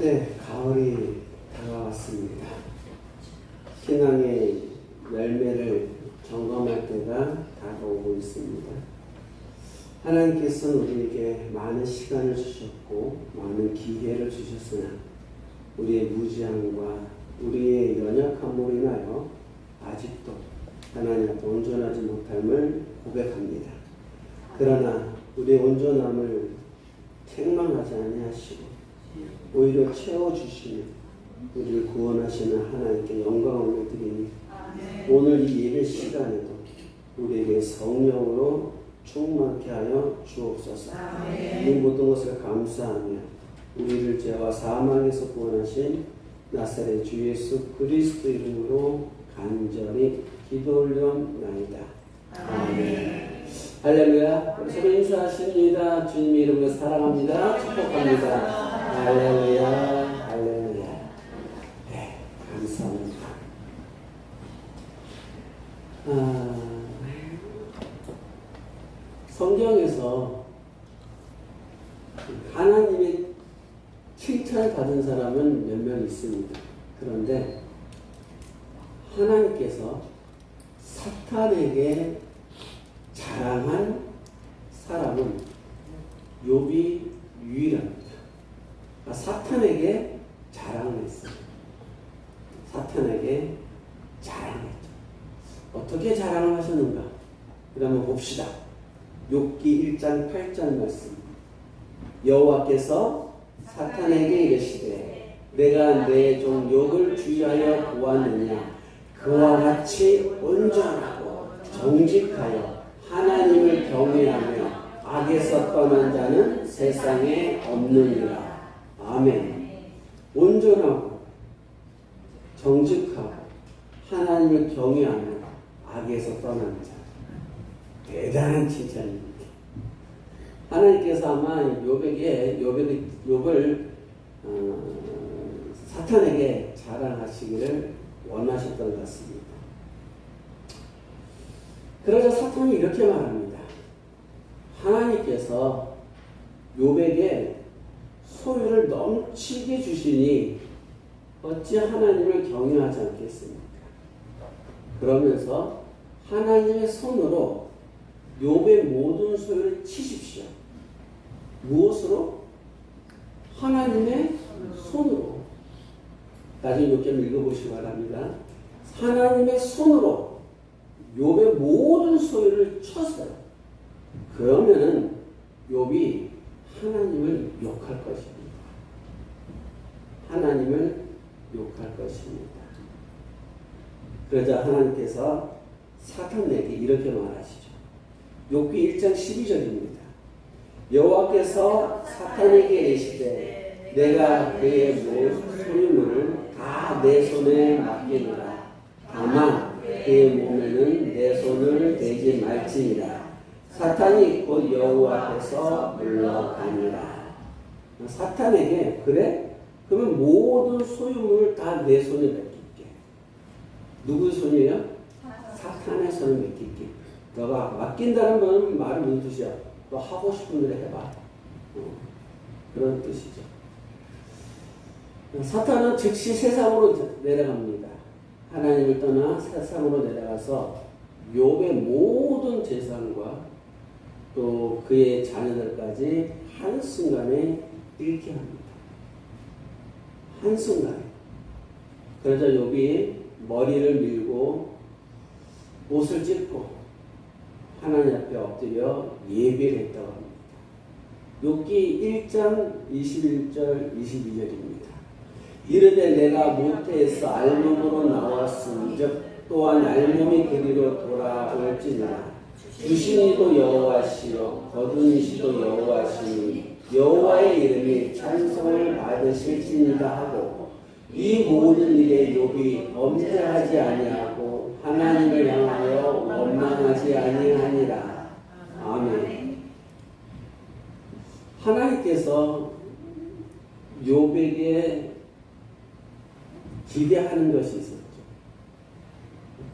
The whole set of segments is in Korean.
네, 가을이 다가왔습니다. 신앙의 열매를 점검할 때가 다가오고 있습니다. 하나님께서는 우리에게 많은 시간을 주셨고 많은 기회를 주셨으나 우리의 무지함과 우리의 연약함으로 인하여 아직도 하나님 앞에 온전하지 못함을 고백합니다. 그러나 우리의 온전함을 책망하지 아니하시고 오히려 채워주시며 우리를 구원하시는 하나님께 영광을 드리니 오늘 이 예배 시간에도 우리에게 성령으로 충만케 하여 주옵소서. 이 모든 것을 감사하며 우리를 죄와 사망에서 구원하신 나사렛 주 예수 그리스도 이름으로 간절히 기도 올려나이다. 아멘. 할렐루야. 우리 서로 인사하십니다. 주님 이름으로 사랑합니다. 축복합니다. 할렐루야. 할렐루야. 네, 감사합니다. 성경에서 하나님의 칭찬을 받은 사람은 몇 명 있습니다. 그런데 하나님께서 사탄에게 자랑한 사람은 욥이 유일합니다. 사탄에게 자랑을 했어요. 사탄에게 자랑했죠. 어떻게 자랑을 하셨는가? 그러면 봅시다. 욥기 1장 8절 말씀. 여호와께서 사탄에게 이르시되 내가 내 종 욥을 주의하여 보았느냐? 그와 같이 온전하고 정직하여 하나님을 경외하며 악에서 떠난 자는 세상에 없느니라. 아멘. 온전하고 정직하고 하나님을 경외하며 악에서 떠난 자. 대단한 칭찬입니다. 하나님께서 아마 욥을 사탄에게 자랑하시기를 원하셨던 것 같습니다. 그러자 사탄이 이렇게 말합니다. 하나님께서 욥에게 소유를 넘치게 주시니 어찌 하나님을 경외하지 않겠습니까? 그러면서 하나님의 손으로 욥의 모든 소유를 치십시오. 무엇으로? 하나님의 손으로. 나중에 욥기 읽어보시기 바랍니다. 하나님의 손으로 욥의 모든 소유를 쳤어요. 그러면은 욥이 하나님을 욕할 것입니다. 하나님을 욕할 것입니다. 그러자 하나님께서 사탄에게 이렇게 말하시죠. 욥기 1장 12절입니다. 여호와께서 사탄에게 이르시되 내가 그의 모든 소유물을 다 내 손에 맡기노라. 다만 그의 몸에는 내 손을 대지 말지니라. 사탄이 곧 여호와 앞에서 물러가니라. 사탄에게 그래? 그러면 모든 소유물을 다 내 손에 맡길게. 누구의 손이에요? 사탄의 손에 맡길게. 너가 맡긴다는 말은 무슨 뜻이야? 너 하고 싶은 대로 해봐. 그런 뜻이죠. 사탄은 즉시 세상으로 내려갑니다. 하나님을 떠나 세상으로 내려가서 욥의 모든 재산과 또 그의 자녀들까지 한순간에 잃게 합니다. 한순간에. 그러자 욥이 머리를 밀고 옷을 찢고 하나님 앞에 엎드려 예배를 했다고 합니다. 욥기 1장 21절 22절입니다. 이르되 내가 모태에서 알몸으로 나왔은즉 또한 알몸이 그리로 돌아올지니라. 주신이도 여호와시요 거두니시도 여호와시니 여호와의 이름이 찬송을 받으실지니라 하고 이 모든 일에 욥이 범죄하지 아니하고 하나님을 향하여 원망하지 아니하니라. 아멘. 하나님께서 욥에게 기대하는 것이 있었죠.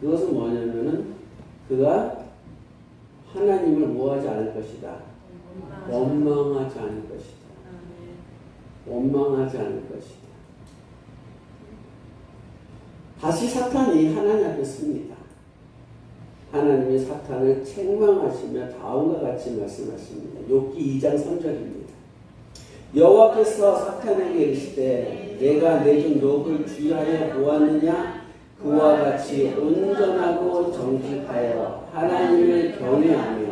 그것은 뭐냐면은 그가 하나님을 뭐하지 않을 것이다. 원망하지 않을 것이다. 원망하지 않을 것이다. 다시 사탄이 하나님 앞에 섭니다. 하나님이 사탄을 책망하시며 다음과 같이 말씀하십니다. 욥기 2장 3절입니다. 여호와께서 사탄에게 이르시되 내가 내 종 욥을 주의하여 보았느냐? 그와 같이 온전하고 정직하여 하나님을 경외하며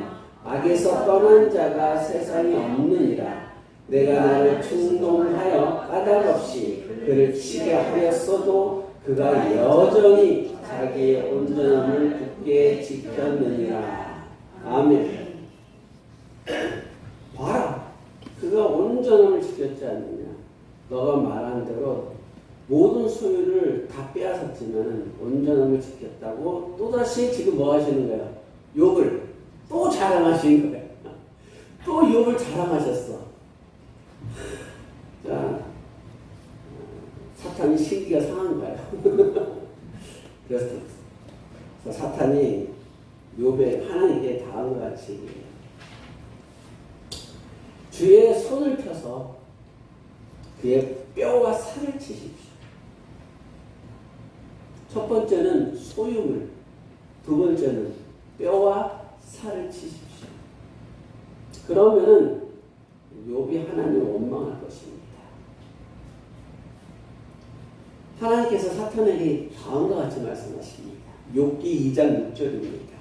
악에서 떠난 자가 세상에 없느니라. 내가 나를 충동하여 까닭없이 그를 치게 하였어도 그가 여전히 자기의 온전함을 굳게 지켰느니라. 아멘. 봐라. 그가 온전함을 지켰지 않느냐. 너가 말한 대로 모든 소유를 다 빼앗았지만 온전함을 지켰다고 또다시 지금 뭐 하시는 거야? 욥을 또 자랑하시는 거야. 또 욥을 자랑하셨어. 자, 사탄이 시기가 상한 거야. 그래서 사탄이 욥의 하나님께 다음과 같이 주의 손을 펴서 그의 뼈와 살을 치십시오. 첫 번째는 소유물, 두 번째는 뼈와 살을 치십시오. 그러면은 욥이 하나님을 원망할 것입니다. 하나님께서 사탄에게 다음과 같이 말씀하십니다. 욥기 2장 6절입니다.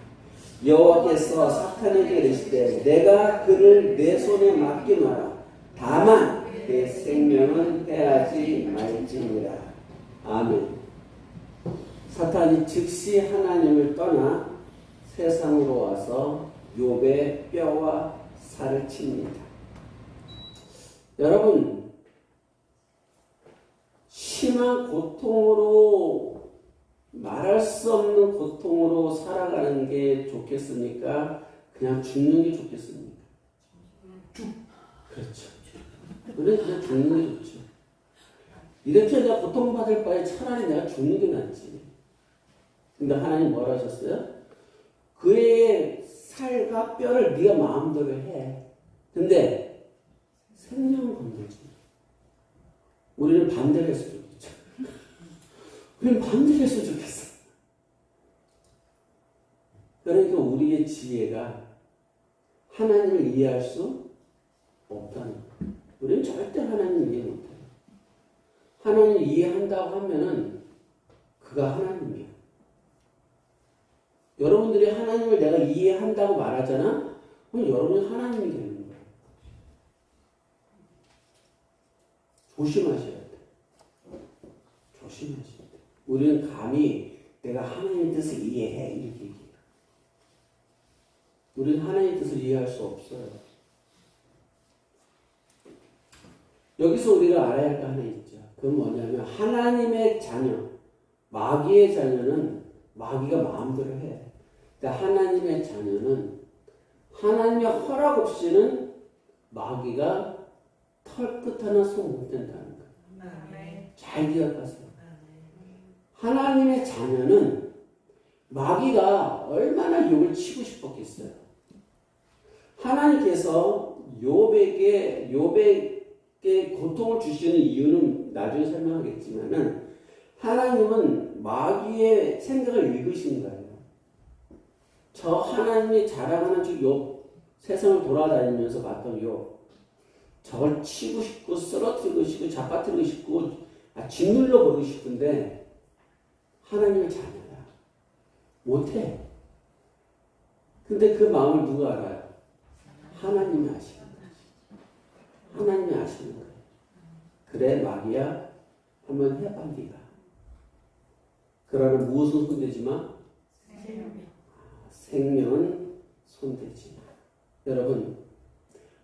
여호와께서 사탄에게 이르시되 내가 그를 내 손에 맡기노라. 다만 내 생명은 해하지 말지니라. 아멘. 사탄이 즉시 하나님을 떠나 세상으로 와서 욥의 뼈와 살을 칩니다. 여러분, 심한 고통으로 말할 수 없는 고통으로 살아가는 게 좋겠습니까? 그냥 죽는 게 좋겠습니까? 그렇죠. 그냥 죽는 게 좋죠. 이렇게 내가 고통받을 바에 차라리 내가 죽는 게 낫지. 근데 하나님 뭐라 하셨어요? 그의 살과 뼈를 네가 마음대로 해. 근데 생명을 건들지. 우리는 반대를 했으면 좋겠죠. 우리는 반대를 했으면 좋겠어. 그러니까 우리의 지혜가 하나님을 이해할 수 없다는 거예요. 우리는 절대 하나님을 이해 못해요. 하나님을 이해한다고 하면은 그가 하나님이에요. 여러분들이 하나님을 내가 이해한다고 말하잖아? 그럼 여러분이 하나님이 되는 거예요. 조심하셔야 돼. 조심하셔야 돼. 우리는 감히 내가 하나님의 뜻을 이해해 이렇게 얘기해요. 우리는 하나님의 뜻을 이해할 수 없어요. 여기서 우리가 알아야 할 거 하나 있죠. 그건 뭐냐면 하나님의 자녀, 마귀의 자녀는 마귀가 마음대로 해. 근데 하나님의 자녀는 하나님의 허락 없이는 마귀가 털끝 하나 손 못 댄다는 거예요. 잘 기억하세요. 하나님의 자녀는 마귀가 얼마나 욥을 치고 싶었겠어요. 하나님께서 욥에게 고통을 주시는 이유는 나중에 설명하겠지만은 하나님은 마귀의 생각을 읽으신 거예요. 저 하나님이 자랑하는 저 욥, 세상을 돌아다니면서 봤던 욥, 저걸 치고 싶고 쓰러뜨리고 싶고 잡아뜨리고 싶고 짓눌러 버리고 싶은데 하나님의 자녀야. 못해. 근데 그 마음을 누가 알아요? 하나님이 아시는 거지. 하나님이 아시는 거예요. 그래 마귀야 한번 해봐 네가. 그러나 무엇은 손대지 마? 생명은 손대지 마. 여러분,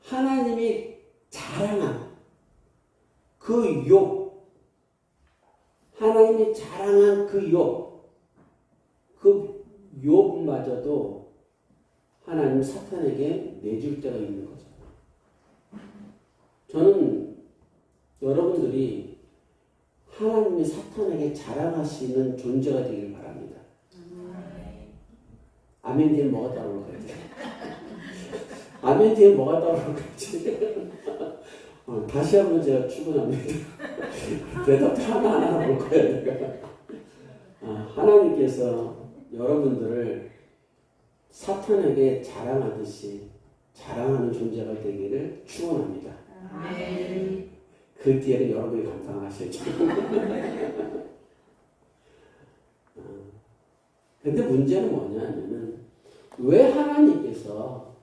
하나님이 자랑한 그 욥, 하나님이 자랑한 그 욥, 그 욥마저도 하나님 사탄에게 내줄 때가 있는 거죠. 저는 여러분들이 하나님이 사탄에게 자랑하시는 존재가 되길 바랍니다. 아멘 뒤에 뭐가 따라올 거지? 아멘 뒤에 뭐가 따라올 거지? 다시 한번 제가 추근합니다. 대답 하나하나 볼 거예요. 그러니까. 하나님께서 여러분들을 사탄에게 자랑하듯이 자랑하는 존재가 되기를 축원합니다. 그 뒤에는 여러분이 감당하셔야죠. 근데 문제는 뭐냐면은 왜 하나님께서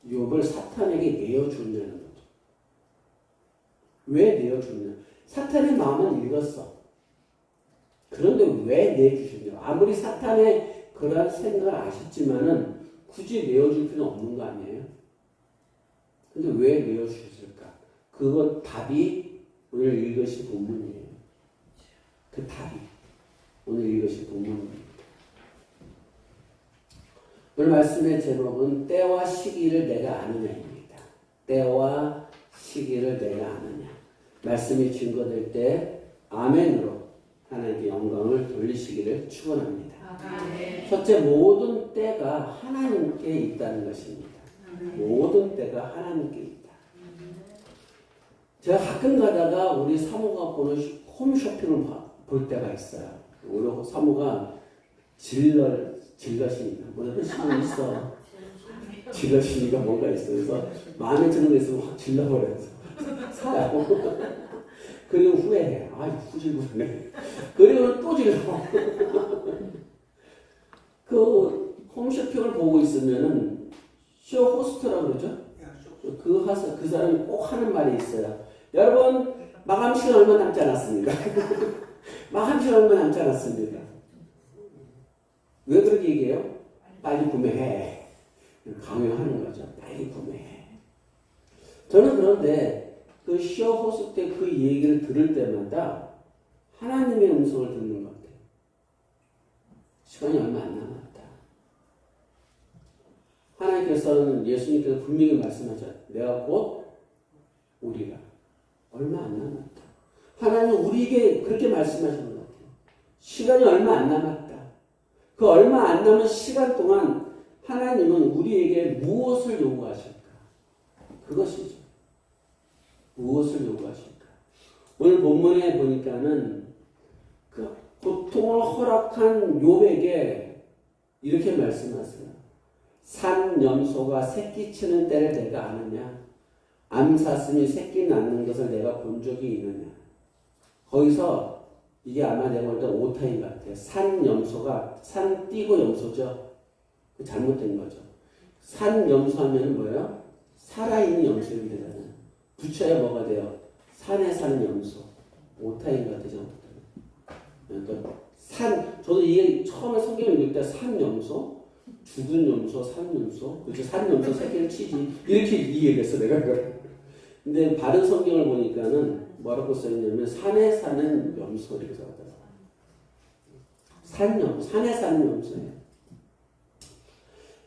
욥을 사탄에게 내어주냐는 거죠. 왜 내어주냐? 사탄의 마음은 읽었어. 그런데 왜 내주시냐? 아무리 사탄의 그러한 생각을 아셨지만은 굳이 내어줄 필요는 없는 거 아니에요? 근데 왜 내어주셨을까? 그건 답이 오늘 읽으신 본문이에요. 그 답이 오늘 읽으신 본문입니다. 오늘 말씀의 제목은 때와 시기를 내가 아느냐입니다. 때와 시기를 내가 아느냐. 말씀이 증거될 때 아멘으로 하나님께 영광을 돌리시기를 축원합니다. 첫째, 모든 때가 하나님께 있다는 것입니다. 모든 때가 하나님께 있다. 제가 가끔 가다가 우리 사모가 보는 홈쇼핑을 볼 때가 있어요. 우리 사모가 질러시니까 뭐라도 신경 있어. 질러시니까 뭔가 있어. 그래서 마음에 드는 거 있으면 확 질러버려서 사요. 그리고 후회해. 후질구네. 그리고 또 질러. 그 홈쇼핑을 보고 있으면은 쇼 호스트라고 그러죠? 그 사람이 꼭 하는 말이 있어요. 여러분, 마감 시간 얼마 남지 않았습니다. 마감 시간 얼마 남지 않았습니다. 왜 그렇게 얘기해요? 빨리 구매해. 강요하는 거죠. 빨리 구매해. 저는 그런데 그 쇼 호스트 때 그 얘기를 들을 때마다 하나님의 음성을 듣는 것 같아요. 시간이 얼마 안 남았다. 하나님께서는 예수님께서 분명히 말씀하셨죠. 내가 곧 우리가 얼마 안 남았다. 하나님은 우리에게 그렇게 말씀하시는 것 같아요. 시간이 얼마 안 남았다. 그 얼마 안 남은 시간 동안 하나님은 우리에게 무엇을 요구하실까? 그것이죠. 무엇을 요구하실까? 오늘 본문에 보니까는 그 고통을 허락한 욥에게 이렇게 말씀하세요. 산 염소가 새끼 치는 때를 내가 아느냐? 암사슴이 새끼 낳는 것을 내가 본 적이 있느냐? 거기서 이게 아마 내가 볼 때 오타인 것 같아요. 산 염소가 산 띄고 염소죠. 잘못된 거죠. 산 염소 하면 뭐예요? 살아있는 염소가 되잖아요. 붙여야 뭐가 돼요? 산에 사는 염소. 오타인 것 같아요. 그러니까 저도 이게 처음에 성경을 읽을 때 산 염소, 죽은 염소, 산 염소, 그렇죠? 산 염소 새끼를 치지. 이렇게 이해했어, 내가 그걸. 근데 바른 성경을 보니까는 뭐라고 써있냐면 산에 사는 염소 이렇게 써있더라고요. 산에 사는 염소예요.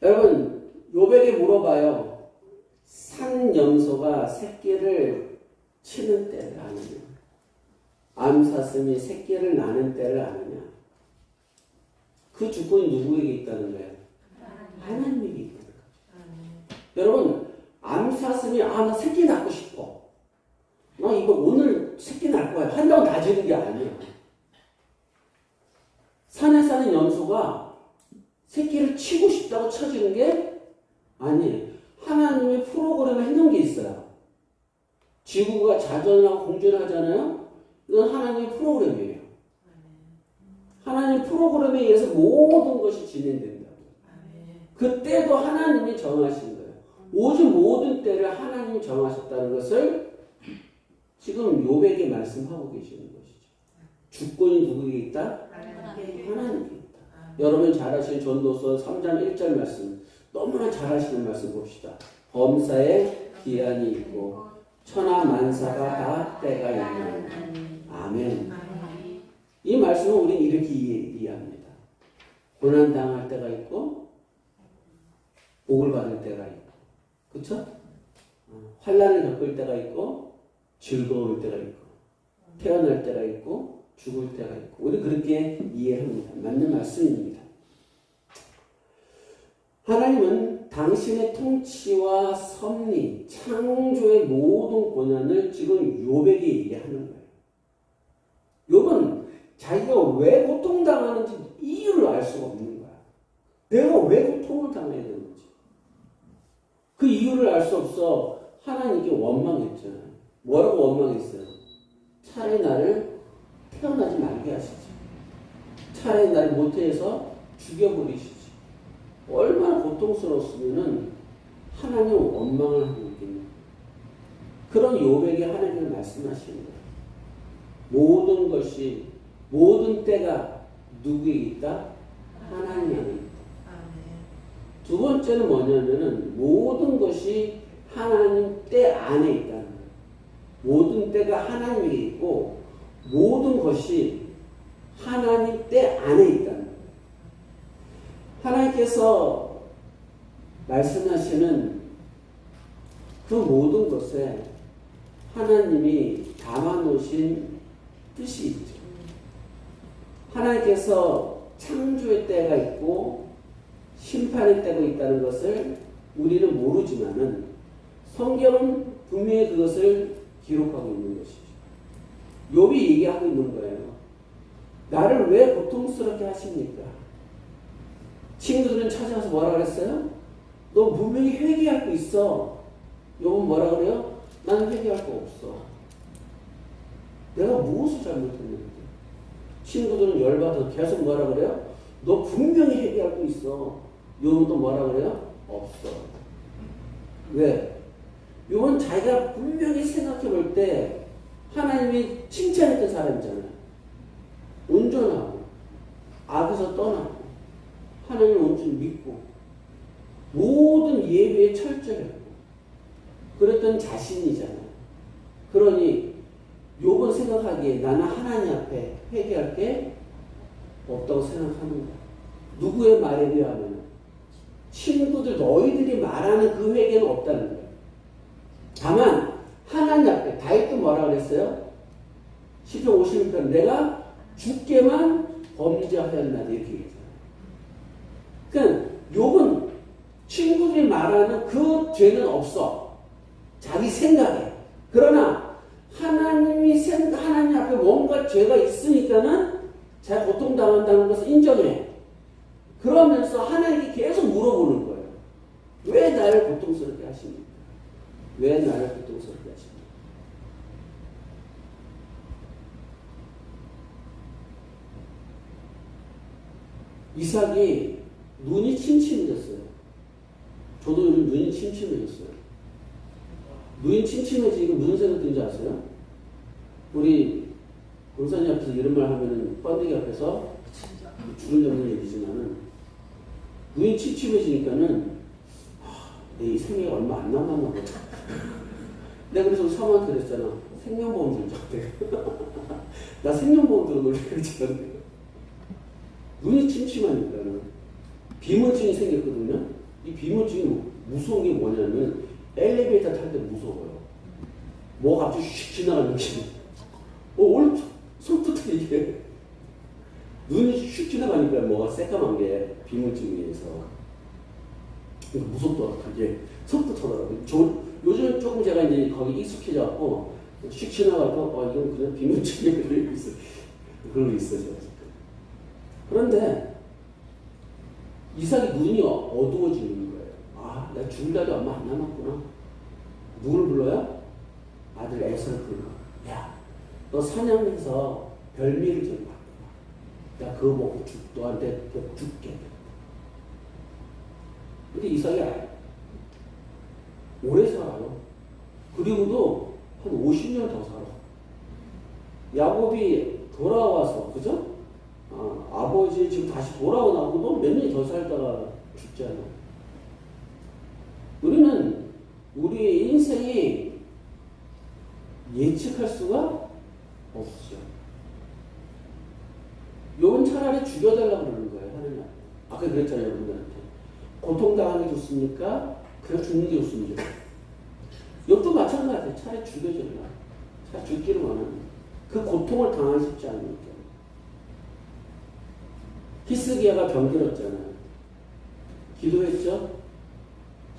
여러분, 욥에게 물어봐요. 산 염소가 새끼를 치는 때를 아느냐? 암사슴이 새끼를 낳는 때를 아느냐? 그 주권이 누구에게 있다는 거예요? 하나님에게 있다는 거죠. 여러분, 암사슴이 나 새끼 낳고 싶어. 나 이거 오늘 새끼 낳을 거야. 한다고 나지는 게 아니야. 산에 사는 염소가 새끼를 치고 싶다고 쳐지는 게 아니에요. 하나님의 프로그램을 해놓은 게 있어요. 지구가 자전하고 공전하잖아요. 이건 하나님의 프로그램이에요. 하나님 프로그램에 의해서 모든 것이 진행된다고. 그때도 하나님이 정하신 거예요. 오직 모든 때를 하나님이 정하셨다는 것을 지금 욥에게 말씀하고 계시는 것이죠. 주권이 누구에게 있다? 하나님께 있다. 여러분 잘 아시는 전도서 3장 1절 말씀, 너무나 잘 아시는 말씀 봅시다. 범사에 기한이 있고 천하 만사가 다 때가 있나니. 아멘. 이 말씀은 우리는 이렇게 이해합니다. 고난당할 때가 있고 복을 받을 때가 있고, 그렇죠? 환난을 겪을 때가 있고 즐거울 때가 있고 태어날 때가 있고 죽을 때가 있고, 우리 그렇게 이해합니다. 맞는 말씀입니다. 하나님은 당신의 통치와 섭리, 창조의 모든 권한을 지금 욥에게 얘기하는 거예요. 욥은 자기가 왜 고통당하는지 이유를 알 수가 없는 거야. 내가 왜 고통을 당해야 되는지. 그 이유를 알 수 없어 하나님께 원망했잖아요. 뭐라고 원망했어요? 차라리 나를 태어나지 말게 하시지. 차라리 나를 모태해서 죽여버리시지. 얼마나 고통스러웠으면은 하나님 원망을 하고 있겠냐. 그런 욥에게 하나님은 말씀하시는 거예요. 모든 것이, 모든 때가 누구에게 있다? 하나님 안에 있다. 두 번째는 뭐냐면은 모든 것이 하나님 때 안에 있다는 거예요. 모든 때가 하나님에게 있고 모든 것이 하나님 때 안에 있다는 거예요. 하나님께서 말씀하시는 그 모든 것에 하나님이 담아놓으신 뜻이 있죠. 하나님께서 창조의 때가 있고 심판의 때가 있다는 것을 우리는 모르지만은 성경은 분명히 그것을 기록하고 있는 것이죠. 욥이 얘기하고 있는 거예요. 나를 왜 고통스럽게 하십니까? 친구들은 찾아와서 뭐라 그랬어요? 너 분명히 회개할 거 있어. 욥은 뭐라 그래요? 나는 회개할 거 없어. 내가 무엇을 잘못했는데? 친구들은 열받아서 계속 뭐라 그래요? 너 분명히 회개할 거 있어. 욥은 또 뭐라 그래요? 없어. 왜? 욥은 자기가 분명히 생각해 볼 때 하나님이 칭찬했던 사람이잖아요. 온전하고 악에서 떠나고 하나님을 온전히 믿고 모든 예배에 철저했고 그랬던 자신이잖아요. 그러니 욥은 생각하기에 나는 하나님 앞에 회개할 게 없다고 생각하는 거야. 누구의 말에 의하면 친구들 너희들이 말하는 그 회개는 없다는 거예요. 다만 하나님 앞에 다윗도 뭐라 그랬어요? 시편 56편 내가 주께만 범죄하였나 이렇게 얘기했잖아요. 그러니까 욥은 친구들이 말하는 그 죄는 없어. 자기 생각에. 그러나 하나님 앞에 뭔가 죄가 있으니까는 자기가 고통당한다는 것을 인정해. 그러면서 하나님께 계속 물어보는 거예요. 왜 나를 고통스럽게 하십니까? 왜 나를 고통스럽게 하십니까? 이삭이 눈이 침침해졌어요. 저도 요즘 눈이 침침해졌어요. 눈이 침침해지니까 무슨 생각 드는지 아세요? 우리 권사님 앞에서 이런 말 하면은 번데기 앞에서 줄을 잡는 얘기지만은 눈이 침침해지니까는 내 생애가 얼마 안 남았나 보다. 내가 그래서 사모한테 그랬잖아. 생명보험 들자. 나 생명보험 들어놓으려 그랬잖아. 눈이 침침하니까는 비문증이 생겼거든요. 이 비문증이 무서운 게 뭐냐면 엘리베이터 탈 때 무서워요. 뭐가 갑자기 휙 지나가는 느낌. 오늘 손톱 이게 눈이 휙 지나가니까 뭐가 새까만 게 비문증에 의해서 무섭더라고. 그게 손톱 터더라고요. 요즘 조금 제가 이제 거기 익숙해져갖고 휙 지나가고 이건 그냥 비문증에 걸려 있어. 그런 게 있어요. 그런데 이삭이 눈이 어두워지는 거예요. 아, 내가 죽을 날이 얼마 안 남았구나. 누굴 불러요? 아들 에서를 불러. 야, 너 사냥해서 별미를 좀 갖고 와. 야, 그거 먹고 너한테 죽게. 근데 이삭이 오래 살아요. 그리고도 한 50년 더 살아. 야곱이 돌아와서, 그죠? 아버지 지금 다시 돌아오나고도 몇 년 더 살다가 죽잖아요. 우리는 우리의 인생이 예측할 수가 없죠. 욥은 차라리 죽여달라고 그러는 거예요. 하느님. 아까 그랬잖아요. 여러분들한테. 고통당하는 게 좋습니까? 그냥 죽는 게 좋습니까? 욥도 마찬가지예요. 차라리 죽여줘라. 차라리 죽기를 원하는 그 고통을 당하고 싶지 않으니까. 히스기야가 병들었잖아요. 기도했죠?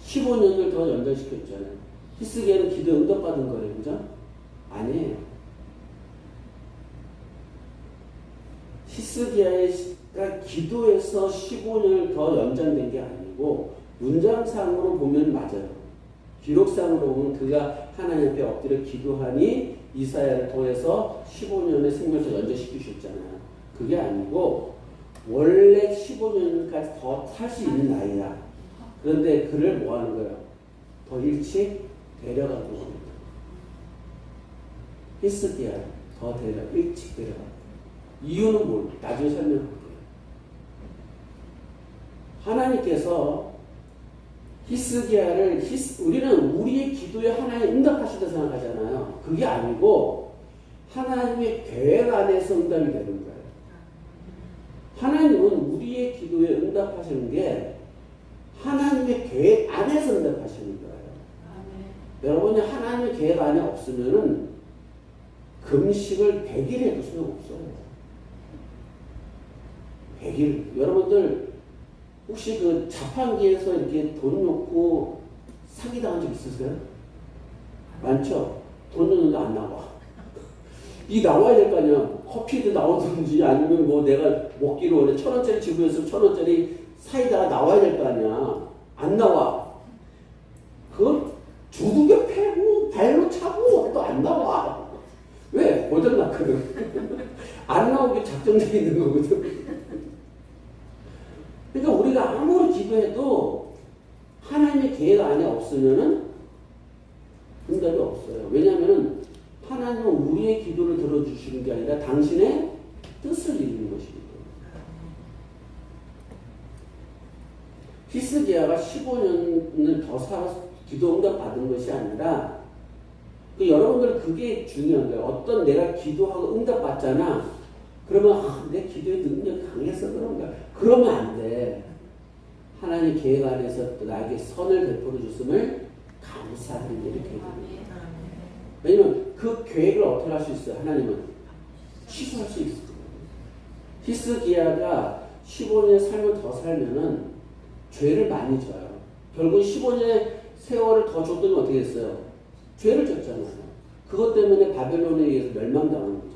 15년을 더 연장시켰잖아요. 히스기야는 기도에 응답받은 거예요. 그죠? 아니에요. 히스기야가 기도에서 15년을 더 연장된 게 아니고 문장상으로 보면 맞아요. 기록상으로 보면 그가 하나님 앞에 엎드려 기도하니 이사야를 통해서 15년의 생명을 더 연장시키셨잖아요. 그게 아니고 원래 15년까지 더 살 수 있는 나이야. 그런데 그를 뭐 하는 거예요? 더 일찍 데려가는 겁니다. 히스기야를 더 일찍 데려가는 이유는 뭘? 나중에 설명할게요. 하나님께서 히스기야를 우리는 우리의 기도에 하나님 응답하시다 생각하잖아요. 그게 아니고 하나님의 계획 안에서 응답이 되는 거예요. 하나님은 우리의 기도에 응답하시는 게 하나님의 계획 안에서 응답하시는 거예요. 여러분이 하나님의 계획 안에 없으면은 금식을 100일 해도 소용없어요. 100일. 여러분들 혹시 그 자판기에서 이렇게 돈 놓고 사기당한 적 있으세요? 많죠? 돈 넣는데 안 나와. 이 나와야 될 거 아니야. 커피도 나오든지 아니면 뭐 내가 먹기로 원래 1,000원짜리 지불했으면 1,000원짜리 사이다가 나와야 될 거 아니야. 안 나와. 그걸 두들겨 패고 발로 차고 또 안 나와. 왜? 고장났거든. 안 나오게 작정되어 있는 거거든. 그러니까 우리가 아무리 기도해도 하나님의 계획 안에 없으면은 응답이 없어요. 왜냐하면은 하나님은 우리의 기도를 들어주시는 게 아니라 당신의 뜻을 이루는 것입니다. 히스기야가 15년을 더 살아서 기도 응답 받은 것이 아니라 여러분들 그게 중요한 거예요. 어떤 내가 기도하고 응답 받잖아. 그러면 내 기도의 능력이 강해서 그런가. 그러면 안 돼. 하나님 계획 안에서 나에게 선을 베풀어 줬음을 감사하는 이렇게 해야 돼요. 왜냐면 그 계획을 어떻게 할 수 있어요? 하나님은 취소할 수 있어요. 히스기야가 15년의 삶을 더 살면은 죄를 많이 져요. 결국 15년의 세월을 더 줬더니 어떻게 됐어요? 죄를 졌잖아요. 그것 때문에 바벨론에 의해서 멸망당하는 거잖아요.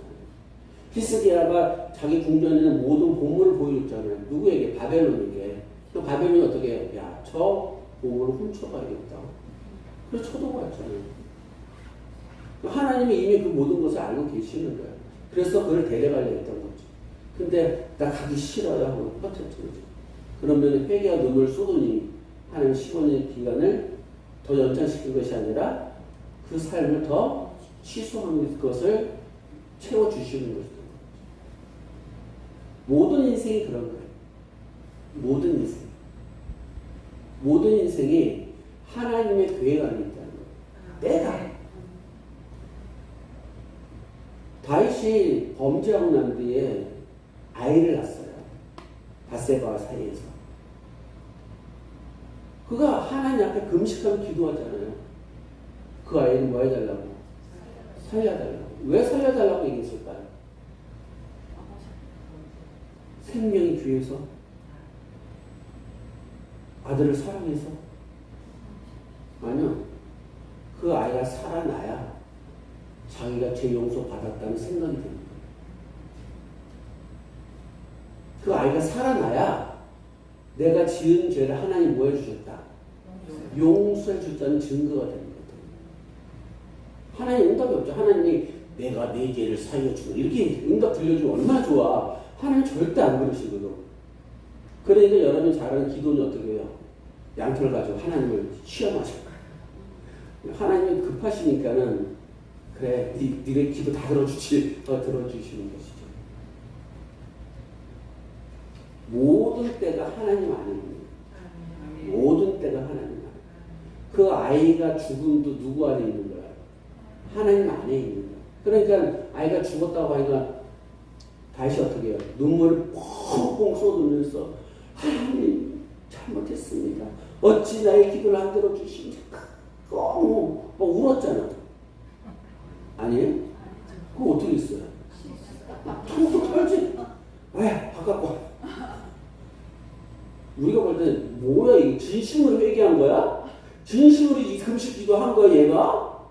히스기야가 자기 궁전에 있는 모든 보물을 보여줬잖아요. 누구에게? 바벨론에게. 또 바벨론이 어떻게 해요? 야, 저 보물을 훔쳐가야겠다. 그래서 쳐도갔잖아요. 하나님이 이미 그 모든 것을 알고 계시는 거예요. 그래서 그를 데려가려 했던 거죠. 근데 나 가기 싫어요 하고 뻗쳤죠. 그러면 회개와 눈물 쏟으니 하나님 15년 기간을 더 연장시킨 것이 아니라 그 삶을 더 취소하는 것을 채워주시는 것이죠. 모든 인생이 그런 거예요. 모든 인생. 모든 인생이 하나님의 계획 안에 있다는 거예요. 내가. 다윗이 범죄하고 난 뒤에 아이를 낳았어요. 밧세바와 사이에서. 그가 하나님 앞에 금식하며 기도하잖아요. 그 아이는 뭐 해달라고? 살려달라고. 왜 살려달라고 얘기했을까요? 생명이 귀해서? 아들을 사랑해서? 아니요. 그 아이가 살아나야 자기가 죄 용서 받았다는 생각이 듭니다. 그 아이가 살아나야 내가 지은 죄를 하나님 뭐 해주셨다? 용서해 줬다는 증거가 되는 거예요. 하나님 응답이 없죠. 하나님이 내가 내 죄를 사하여 주고 이렇게 응답 들려주면 얼마나 좋아. 하나님 절대 안 그러시거든. 그러니까 여러분이 잘하는 기도는 어떻게 해요? 양털을 가지고 하나님을 시험하죠. 하나님이 급하시니까는 그래, 니네 기도 다 들어주시는 것이죠. 모든 때가 하나님 안에 있는 거예요. 모든 때가 하나님 안에. 그 아이가 죽음도 누구 안에 있는 거야? 하나님 안에 있는 거야. 그러니까 아이가 죽었다고 하니까 다시 어떻게 해요? 눈물을 펑펑 쏟으면서 하나님 잘못했습니다. 어찌 나의 기도를 안 들어주십니까? 너무 울었잖아. 아니에요? 그거 어떻게 있어요? 툭툭 털지? 에이, 바깥 거. 우리가 볼 때, 뭐야, 진심으로 회개한 거야? 진심으로 이 금식 기도한 거야 얘가?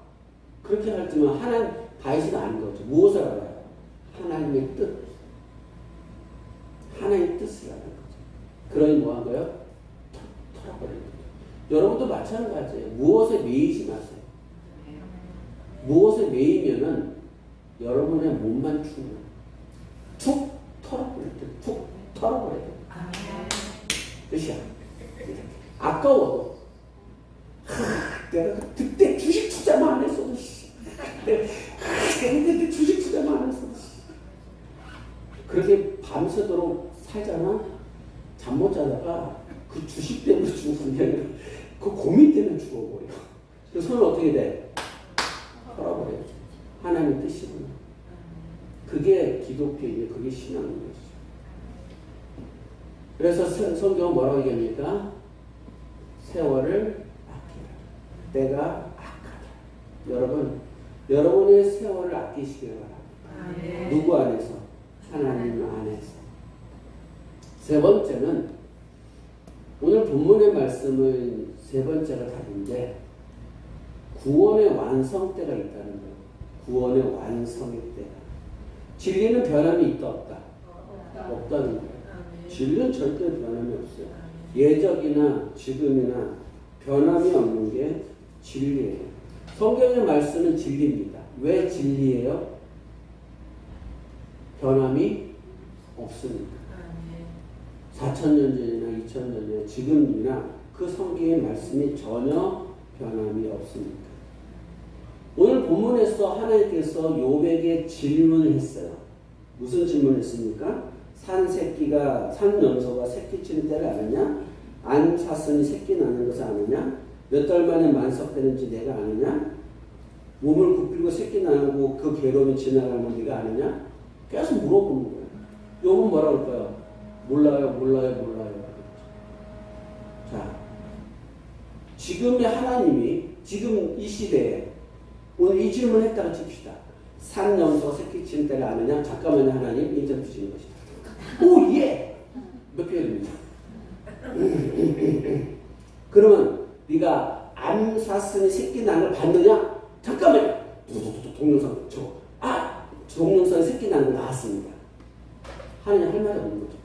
그렇게 할지만 하나님 다윗은 아닌 거죠. 무엇을 알아요? 하나님의 뜻. 하나님의 뜻을 아는 거죠. 그러니 뭐 한 거예요? 털어버리는 거죠. 여러분도 마찬가지예요. 무엇에 매이지 마세요. 무엇에 매이면은 여러분의 몸만 죽는 툭 털어버릴 때 툭 털어버려야 돼. 끝이야. 아까워도 내가 그때 주식 투자만 안 했어도 내가 그때 주식 투자만 안 했어도 그렇게 밤새도록 살잖아. 잠 못 자다가 그 주식 때문에 죽는 게 아니라 그 고민 때문에 죽어버려. 그 손을 어떻게 돼? 털어버려. 하나님의 뜻이구나. 그게 기독교이며 그게 신앙인 것이죠. 그래서 성경은 뭐라고 얘기합니까? 세월을 아끼라. 때가 악하다. 여러분, 여러분의 세월을 아끼시길 바랍니다. 누구 안에서? 하나님 안에서. 세 번째는 오늘 본문의 말씀은 세 번째가 답인데 구원의 완성 때가 있다는 거예요. 구원의 완성의 때가. 진리는 변함이 있다 없다? 없다는 거예요. 진리는 절대 변함이 없어요. 예적이나 지금이나 변함이 없는 게 진리예요. 성경의 말씀은 진리입니다. 왜 진리예요? 변함이 없으니까. 4,000년 전이나 2,000년 전이나 지금이나 그 성경의 말씀이 전혀 변함이 없으니까. 오늘 본문에서 하나님께서 욥에게 질문을 했어요. 무슨 질문을 했습니까? 산 염소가 새끼 치는 때를 아느냐? 안 사슴이 새끼 낳는 것을 아느냐? 몇 달 만에 만석되는지 내가 아느냐? 몸을 굽히고 새끼 나누고 그 괴로움이 지나가는 네가 아느냐? 계속 물어보는 거예요. 욥은 뭐라 그럴까요? 몰라요. 자, 지금의 하나님이 지금 이 시대에 오늘 이 질문을 했다고 칩시다. 산 염소가 새끼 치는 때를 아느냐? 잠깐만요, 하나님 인정 주시는 것이다. 오, 예! 몇 개월입니다. 그러면 네가 암 사슴이 새끼 난 걸 봤느냐? 잠깐만요. 동영상 저거. 동영상에 새끼 난 거 나왔습니다. 하느냐 할 말이 없는 거죠.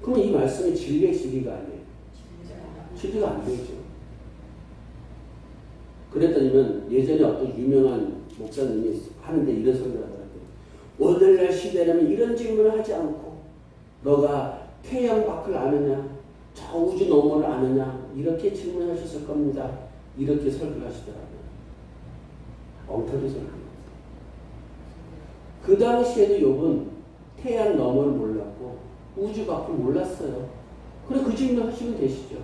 그러면 이 말씀이 진리의 진리가 아니에요. 진리가 안 되죠. 그랬더니면 예전에 어떤 유명한 목사님이 하는데 이런 소리를 하더라고요. 오늘날 시대라면 이런 질문을 하지 않고 너가 태양 밖을 아느냐? 저 우주 너머를 아느냐? 이렇게 질문하셨을 겁니다. 이렇게 설교를 하시더라고요. 엉터리 설교. 그 당시에도 욥은 태양 너머를 몰랐고 우주 밖을 몰랐어요. 그래 그 질문 하시면 되시죠.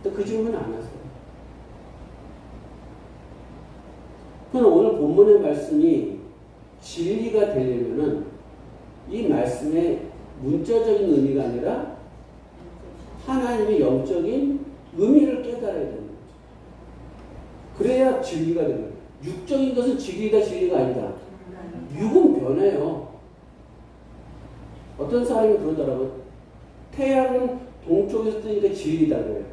근데 그 질문 안 하세요. 그럼 오늘 본문의 말씀이 진리가 되려면은 이 말씀의 문자적인 의미가 아니라 하나님의 영적인 의미를 깨달아야 되는 거죠. 그래야 진리가 되는 거예요. 육적인 것은 진리다 진리가 아니다. 육은 변해요. 어떤 사람이 그러더라고요. 태양은 동쪽에서 뜨니까 진리다 그래요.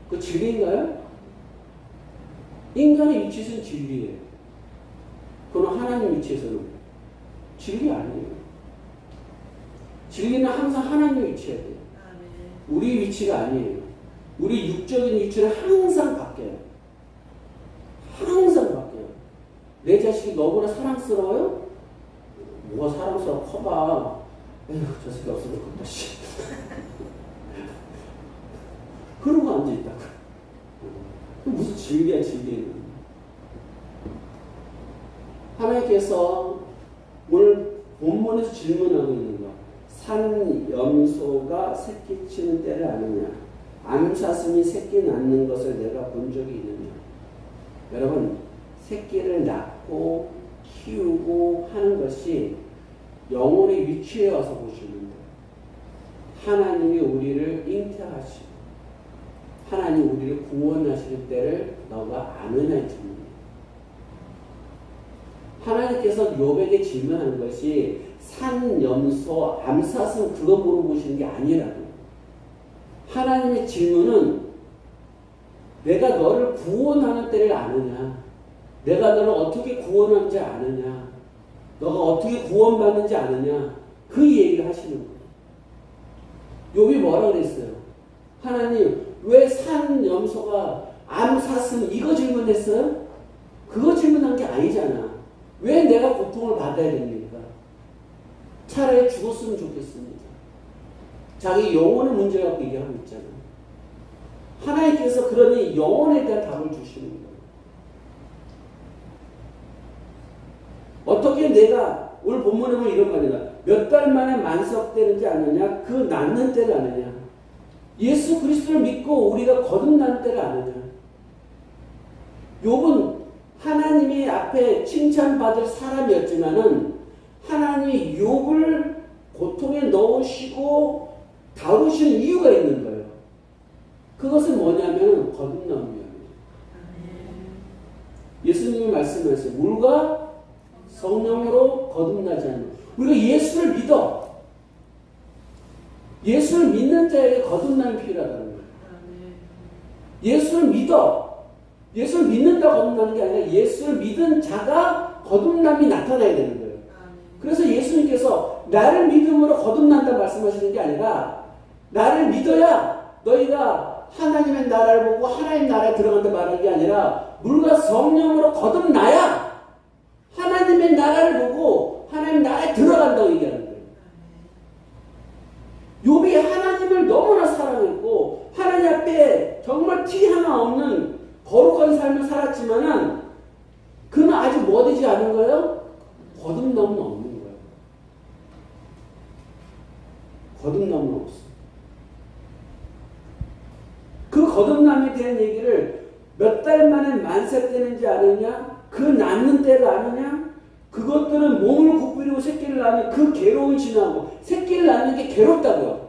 그 진리인가요? 인간의 위치에서는 진리예요. 그러나 하나님 위치에서는 진리 아니에요. 진리는 항상 하나님의 위치여야 돼요. 우리 위치가 아니에요. 우리 육적인 위치는 항상 바뀌어요. 항상 바뀌어요. 내 자식이 너무나 사랑스러워요? 뭐가 사랑스러워? 커봐. 에휴, 저 새끼 없어도 좋겠다, 씨. 그러고 앉아있다고. 무슨 진리야, 진리. 하나님께서 오늘 본문에서 질문하고 있는 거. 산 염소가 새끼 치는 때를 아느냐? 암사슴이 새끼 낳는 것을 내가 본 적이 있느냐? 여러분, 새끼를 낳고 키우고 하는 것이 영혼의 위치에 와서 보시면 돼요. 하나님이 우리를 잉태하시고 하나님 우리를 구원하실 때를 너가 아느냐의 질문이에요. 하나님께서 욥에게 질문하는 것이 산, 염소, 암사슴 그거 물어보시는 게 아니라고. 하나님의 질문은 내가 너를 구원하는 때를 아느냐? 내가 너를 어떻게 구원하는지 아느냐? 너가 어떻게 구원받는지 아느냐? 그 얘기를 하시는 거예요. 욥이 뭐라 그랬어요? 하나님, 왜 산 염소가 암 샀으면 이거 질문했어요? 그거 질문한 게 아니잖아. 왜 내가 고통을 받아야 됩니까? 차라리 죽었으면 좋겠습니다. 자기 영혼의 문제 갖고 얘기하고 있잖아. 하나님께서 그러니 영혼에 대한 답을 주시는 거예요. 어떻게 내가 오늘 본문에 보면 이런 말이다. 몇 달 만에 만석되는지 아느냐? 그 낫는 때를 아느냐? 예수 그리스도를 믿고 우리가 거듭나는 때를 아느냐? 욥은 하나님이 앞에 칭찬받을 사람이었지만은 하나님이 욥을 고통에 넣으시고 다루시는 이유가 있는 거예요. 그것은 뭐냐면 거듭남이에요. 예수님이 말씀하셨어요. 물과 성령으로 거듭나지 않는. 우리가 예수를 믿어. 예수를 믿는 자에게 거듭남이 필요하다는 거예요. 예수를 믿어. 예수를 믿는다 거듭나는 게 아니라 예수를 믿은 자가 거듭남이 나타나야 되는 거예요. 그래서 예수님께서 나를 믿음으로 거듭난다 말씀하시는 게 아니라 나를 믿어야 너희가 하나님의 나라를 보고 하나님 나라에 들어간다 말하는 게 아니라 물과 성령으로 거듭나야 하나님의 나라를 보고 하나님 나라에 들어간다고 얘기하는 거예요. 욥이 하나님을 너무나 사랑했고 하나님 앞에 정말 티 하나 없는 거룩한 삶을 살았지만은 그는 아직 뭐 되지 않은 거예요? 거듭남은 없는 거예요. 거듭남은 없어. 그 거듭남에 대한 얘기를 몇 달 만에 만삭되는지 아느냐? 그 낳는 때를 아느냐? 그것들은 몸을 구부리고 새끼를 낳으면 그 괴로움이 지나고 새끼를 낳는 게 괴롭다고요.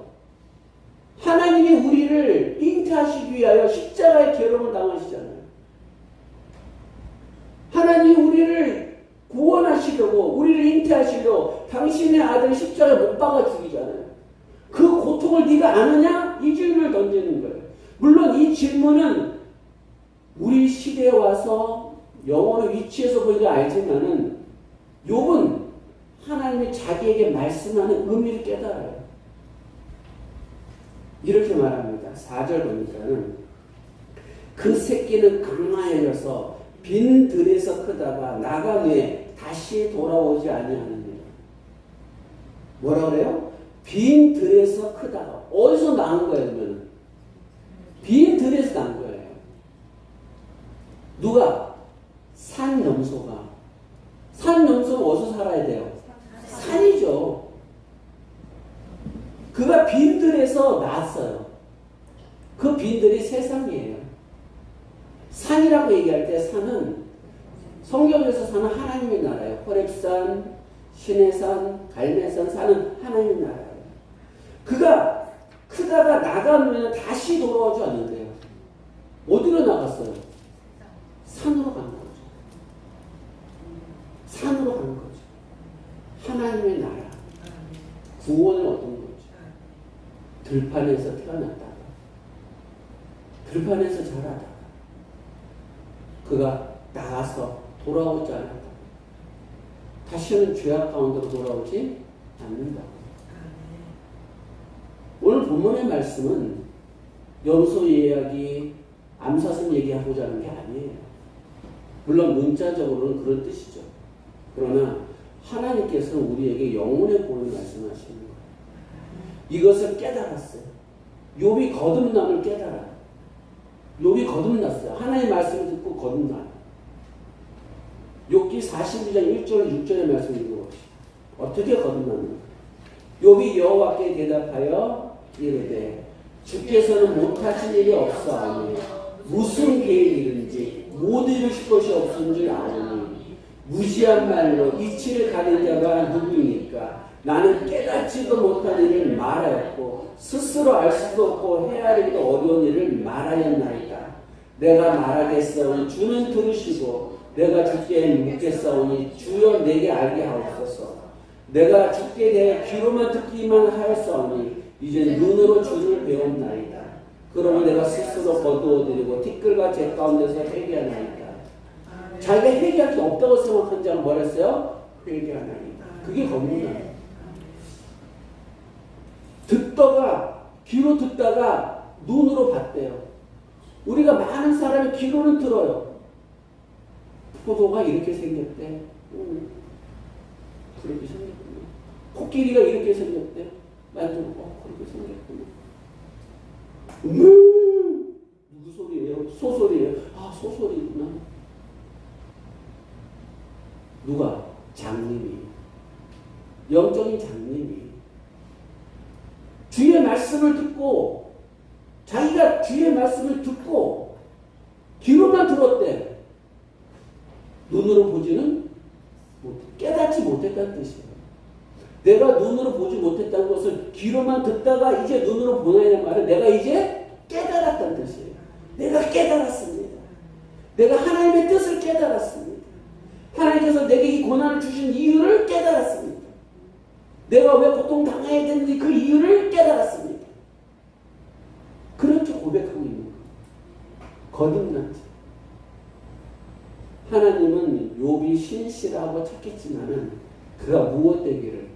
하나님이 우리를 잉태하시기 위하여 십자가의 괴로움을 당하시잖아요. 하나님이 우리를 구원하시려고 우리를 잉태하시려고 당신의 아들 십자가에 못 박아 죽이잖아요. 그 고통을 네가 아느냐? 이 질문을 던지는 거예요. 물론 이 질문은 우리 시대에 와서 영혼의 위치에서 보니까 알지만은 욥은 하나님이 자기에게 말씀하는 의미를 깨달아요. 이렇게 말합니다. 4절 보니까는 그 새끼는 강하여져서 빈 들에서 크다가 나간 후에 다시 돌아오지 아니하느니라. 뭐라 그래요? 빈 들에서 크다가 어디서 낳은 거예요? 그러면 빈 들에서 낳은 거예요. 누가? 산 염소가. 산 염소는 어디서 살아야 돼요? 산이죠. 그가 빈들에서 낳았어요. 그 빈들이 세상이에요. 산이라고 얘기할 때 산은 성경에서 사는 하나님의 나라예요. 호렙산, 시내산, 갈매산 산은 하나님의 나라예요. 그가 크다가 나가면 다시 돌아오지 않는데요. 어디로 나갔어요? 산으로 간 거죠. 산으로 간 거죠. 하나님의 나라. 구원을 얻은 거죠. 들판에서 태어났다가 들판에서 자라다가 그가 나가서 돌아오지 않았다. 다시는 죄악 가운데로 돌아오지 않는다. 오늘 본문의 말씀은 염소 이야기, 암사슴 얘기하고자 하는 게 아니에요. 물론 문자적으로는 그런 뜻이죠. 그러나 하나님께서는 우리에게 영혼의 구원을 말씀하시는 거예요. 이것을 깨달았어요. 욥이 거듭남을 깨달아요. 욥이 거듭났어요. 하나님의 말씀을 듣고 거듭나요. 욥기 42장 1절 6절의 말씀을 읽어봅시다. 어떻게 거듭났는가? 욥이 여호와께 대답하여 이르되 주께서는 못하신 일이 없사오니 무슨 계획이든지 못 이루실 것이 없은 줄 아오니 무지한 말로 이치를 가린 자가 누구이니까 나는 깨닫지도 못한 일을 말하였고 스스로 알 수도 없고 헤아리기도 어려운 일을 말하였나이다. 내가 말하겠사오니 주는 들으시고 내가 주께 묻겠사오니 주여 내게 알게 하옵소서. 내가 주께 대해 귀로만 듣기만 하였사오니 이제 눈으로 주를 배웠나이다. 그러면 내가 스스로 거두어드리고 티끌과 재 가운데서 회개하나이다. 자기가 회개할 게 없다고 생각한 자는 뭐라 했어요? 회개하나이다. 그게 겁니다. 듣다가 귀로 듣다가 눈으로 봤대요. 우리가 많은 사람이 귀로는 들어요. 포도가 이렇게 생겼대. 그렇게 생겼구나. 코끼리가 이렇게 생겼대. 만져보고 그렇게 생겼구나. 누구 소리예요? 소소리예요. 아, 소소리구나. 누가? 장님이. 영적인 장님이. 주의 말씀을 듣고 자기가 주의 말씀을 듣고 귀로만 들었대. 눈으로 보지는 깨닫지 못했다는 뜻이에요. 내가 눈으로 보지 못했다는 것을 귀로만 듣다가 이제 눈으로 보내는 말은 내가 이제 깨달았다는 뜻이에요. 내가 깨달았습니다. 내가 하나님의 뜻을 깨달았습니다. 하나님께서 내게 이 고난을 주신 이유를 깨달았습니다. 내가 왜 고통당해야 되는지 그 이유를 깨달았습니다. 그렇게 고백하고 있는 거예요. 거듭났죠. 하나님은 욥이 신실하고 착했지만은 그가 무엇 되기를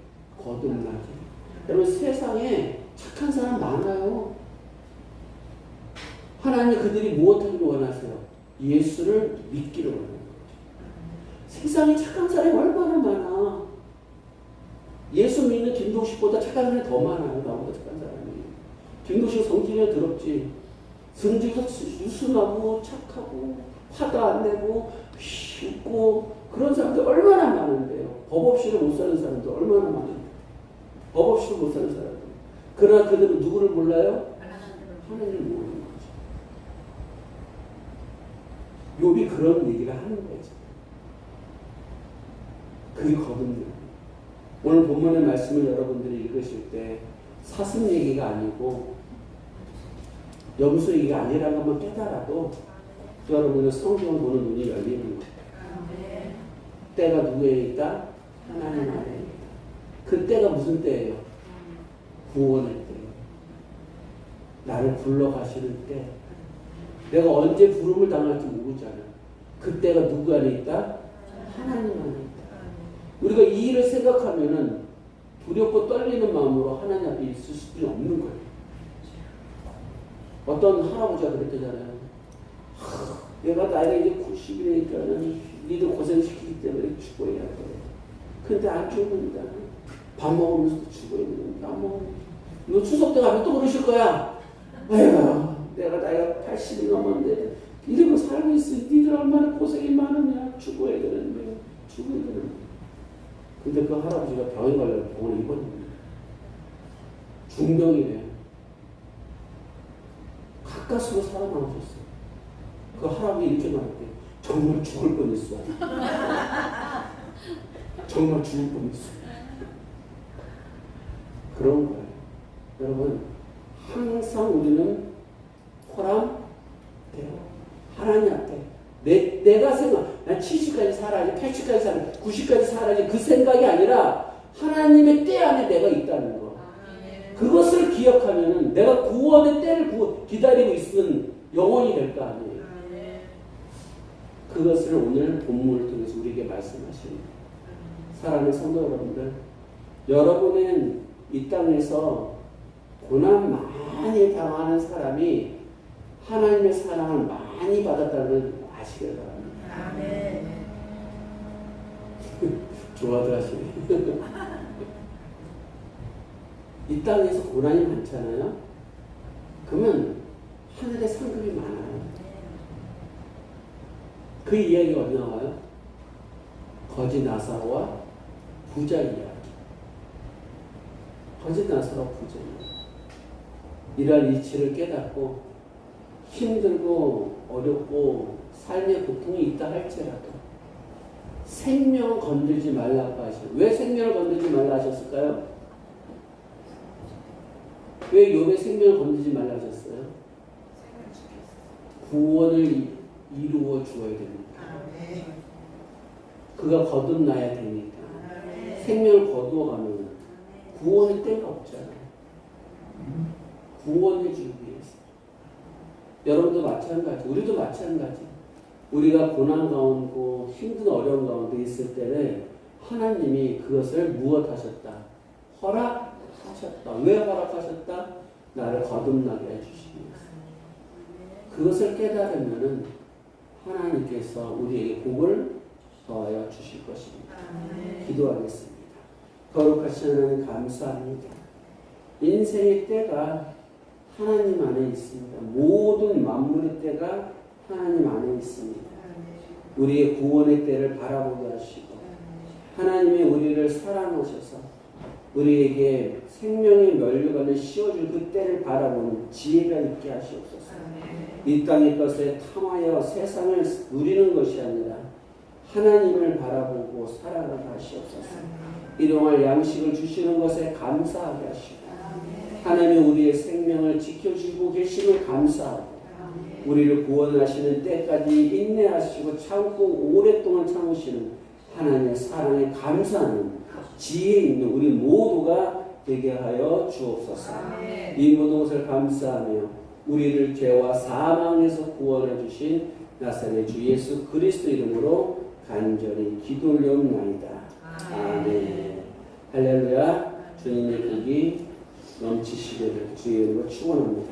거듭나게. 여러분 세상에 착한 사람 많아요. 하나님 그들이 무엇하기를 원하세요? 예수를 믿기를 원하는 거죠. 세상에 착한 사람이 얼마나 많아. 예수 믿는 김동식보다 착한 사람이 더 많아요. 나보다 착한 사람이. 김동식 성질이 더럽지. 성질도 유순하고 착하고 화도 안 내고 웃고 그런 사람들 얼마나 많은데요. 법 없이는 못 사는 사람들 얼마나 많은데. 법 없이는 못 사는 사람들. 그러나 그들은 누구를 몰라요? 하나님을 모르는 거죠. 욥이 그런 얘기를 하는 거죠. 그게 거듭나요. 오늘 본문의 말씀을 여러분들이 읽으실 때 사슴 얘기가 아니고 염소 얘기가 아니라는 것만 깨달아도 여러분은 성경을 보는 눈이 열리는 거예요. 때가 누구에 있다? 하나님 안에 있다. 그 때가 무슨 때예요? 구원의 때예요. 나를 불러가시는 때. 내가 언제 부름을 당할지 모르잖아. 그 때가 누구 안에 있다? 하나님 안에 있다. 우리가 이 일을 생각하면은 두렵고 떨리는 마음으로 하나님 앞에 있을 수밖에 없는 거예요. 어떤 할아버지가 그랬잖아요. 내가 나이가 이제 90이니까는 니들 고생시키기 때문에 죽어야 돼. 근데 안 죽는다. 밥 먹으면서도 죽어야 되는데 안 먹으면. 너 추석 때 가면 또 그러실 거야. 아이고, 내가 나이가 80이 넘었는데 이러고 살고 있어. 니들 얼마나 고생이 많으냐. 죽어야 되는데. 죽어야 되는데. 근데 그 할아버지가 병에 걸려서 병원에 입원했는데 중병이래. 가까스로 살아남으셨어. 그 할아버지 이렇게 말했대. 정말 죽을 뻔했어. 정말 죽을 뻔했어. 그런 거예요. 여러분, 항상 우리는 호람돼요. 하나님 앞에. 내가 생각, 난 70까지 살아야지, 80까지 살아야지, 90까지 살아야지 그 생각이 아니라 하나님의 때 안에 내가 있다는 거. 그것을 기억하면은 내가 구원의 때를 기다리고 있으면 영원히 될 거 아니에요. 그것을 오늘 본문을 통해서 우리에게 말씀하십니다. 사랑하는 성도 여러분들, 여러분은 이 땅에서 고난 많이 당하는 사람이 하나님의 사랑을 많이 받았다는 걸 아시길 바랍니다. 아멘. 좋아들 하시네. 이 땅에서 고난이 많잖아요. 그러면 하늘에 상급이 많아요. 그 이야기가 어디 나와요? 거지 나사로와 부자 이야기. 거지 나사로와 부자 이야기. 이러한 이치를 깨닫고 힘들고 어렵고 삶의 고통이 있다 할지라도 생명을 건들지 말라고 하시죠. 왜 생명을 건들지 말라 하셨을까요? 왜 욥의 생명을 건들지 말라 하셨어요? 구원을 이루어 주어야 됩니다. 그가 거듭나야 되니까. 생명을 거두어가면 구원의 때가 없잖아요. 구원해 주기 위해서. 여러분도 마찬가지, 우리도 마찬가지. 우리가 고난 가운데 힘든 어려운 가운데 있을 때는 하나님이 그것을 무엇하셨다? 허락하셨다. 왜 허락하셨다? 나를 거듭나게 해주시기 위해서. 그것을 깨달으면은 하나님께서 우리에게 복을 더하여 주실 것입니다. 기도하겠습니다. 거룩하신 하나님 감사합니다. 인생의 때가 하나님 안에 있습니다. 모든 만물의 때가 하나님 안에 있습니다. 우리의 구원의 때를 바라보게 하시고 하나님이 우리를 사랑하셔서 우리에게 생명의 면류관을 씌워줄 그 때를 바라보는 지혜가 있게 하시옵소서. 이 땅의 것에 탐하여 세상을 누리는 것이 아니라 하나님을 바라보고 살아가게 하시옵소서. 일용할 양식을 주시는 것에 감사하게 하시고 하나님이 우리의 생명을 지켜주고 계심을 감사하고 우리를 구원하시는 때까지 인내하시고 참고 오랫동안 참으시는 하나님의 사랑에 감사하는 지혜 있는 우리 모두가 되게 하여 주옵소서. 이 모든 것을 감사하며 우리를 죄와 사망에서 구원해 주신 나사렛 주 예수 그리스도 이름으로 간절히 기도 올려옵나이다. 아멘. 할렐루야. 주님의 복이 넘치시기를 주의 이름으로 축원합니다.